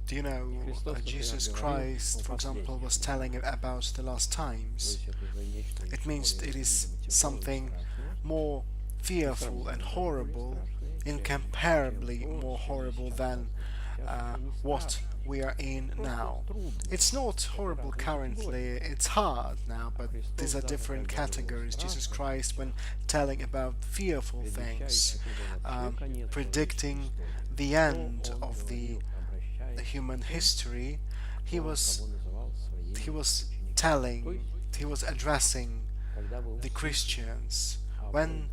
Do you know, Jesus Christ, for example, was telling about the last times. It means it is something more fearful and horrible, incomparably more horrible than what we are in now. It's not horrible currently, it's hard now, but these are different categories. Jesus Christ, when telling about fearful things, predicting the end of the human history, he was he was telling, he was addressing the Christians. When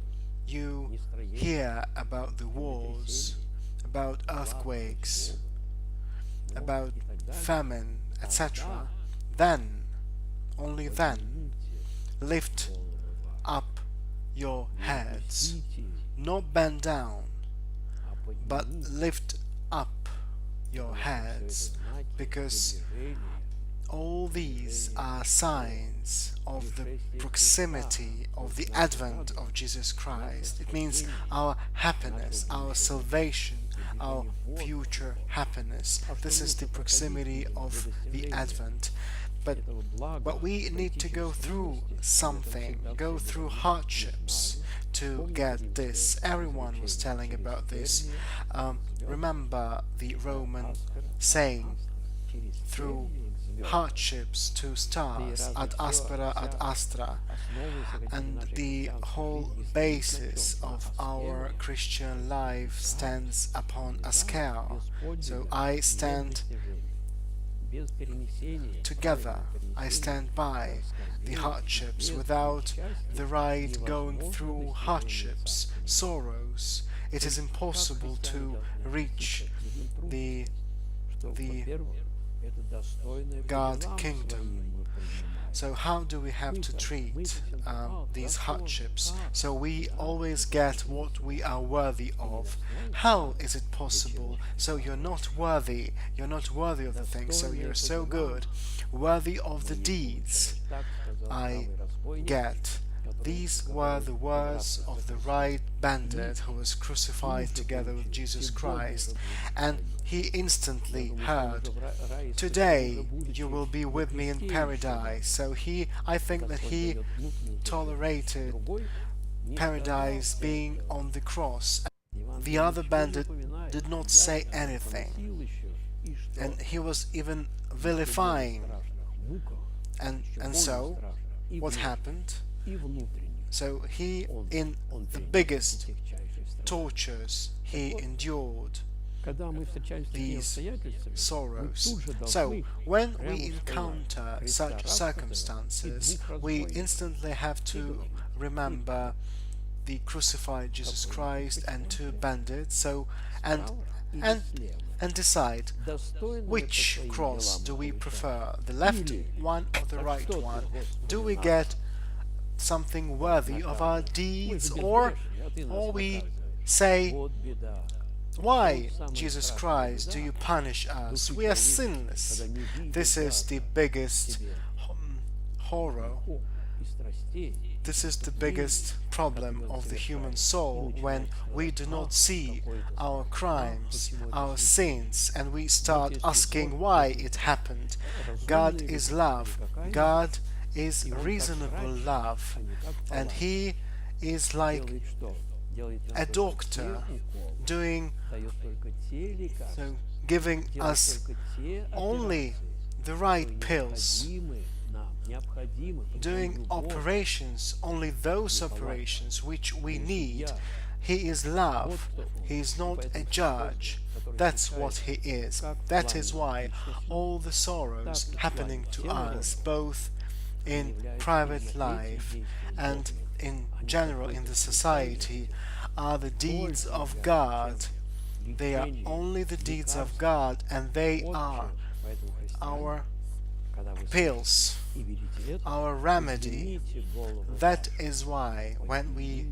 you hear about the wars, about earthquakes, about famine, etc., then, only then, lift up your heads, not bend down, but lift up your heads, because all these are signs of the proximity of the advent of Jesus Christ. It means our happiness, our salvation, our future happiness. This is the proximity of the advent. But we need to go through something, go through hardships to get this. Everyone was telling about this. Remember the Roman saying, through hardships to stars, ad aspera ad astra, and the whole basis of our Christian life stands upon a scale. So I stand together, I stand by the hardships. Without the right going through hardships, sorrows, it is impossible to reach the God kingdom. So how do we have to treat these hardships? So we always get what we are worthy of. How is it possible? So you're not worthy of the thing, so you're so good, worthy of the deeds I get. These were the words of the right bandit who was crucified together with Jesus Christ, and he instantly heard, "Today you will be with me in paradise." So I think that he tolerated paradise being on the cross. The other bandit did not say anything, and he was even vilifying. And so, what happened? So he, in the biggest tortures, he endured these sorrows. So when we encounter such circumstances, we instantly have to remember the crucified Jesus Christ and two bandits. So and decide which cross do we prefer, the left one or the right one. Do we get something worthy of our deeds, or we say, "Why, Jesus Christ, do you punish us? We are sinless." This is the biggest horror. This is the biggest problem of the human soul, when we do not see our crimes, our sins, and we start asking why it happened. God is love. God is reasonable love, and he is like a doctor giving us only the right pills, doing operations, only those operations which we need. He is love. He is not a judge. That's what he is. That is why all the sorrows happening to us, both in private life and in general in the society, are the deeds of God. They are only the deeds of God, and they are our pills, our remedy. That is why when we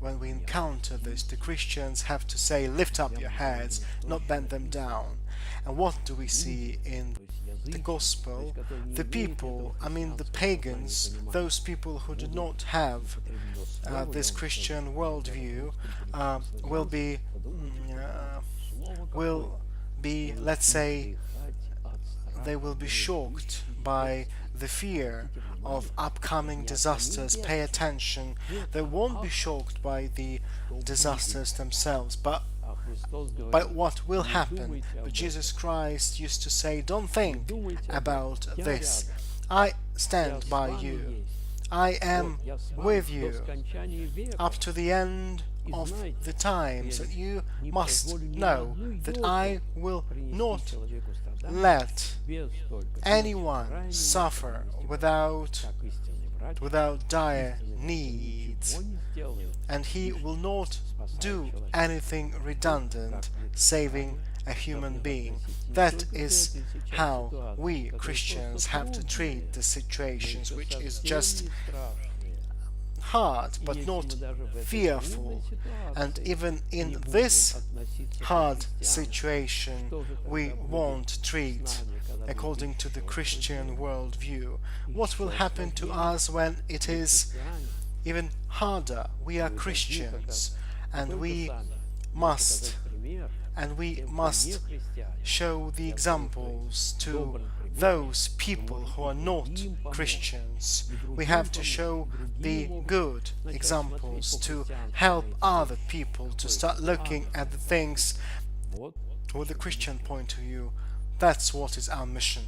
encounter this, the Christians have to say, "Lift up your heads, not bend them down." And what do we see in the gospel? The people, the pagans, those people who do not have this Christian worldview, will be, let's say, they will be shocked by the fear of upcoming disasters. Pay attention. They won't be shocked by the disasters themselves, but by what will happen. But Jesus Christ used to say, don't think about this. I stand by you. I am with you up to the end of the times, and you must know that I will not let anyone suffer without dire needs, and he will not do anything redundant saving a human being. That is how we Christians have to treat the situations, which is just hard but not fearful. And even in this hard situation we won't treat according to the Christian worldview. What will happen to us when it is even harder? We are Christians, and we must show the examples to those people who are not Christians. We have to show the good examples to help other people to start looking at the things with the Christian point of view. That's what is our mission.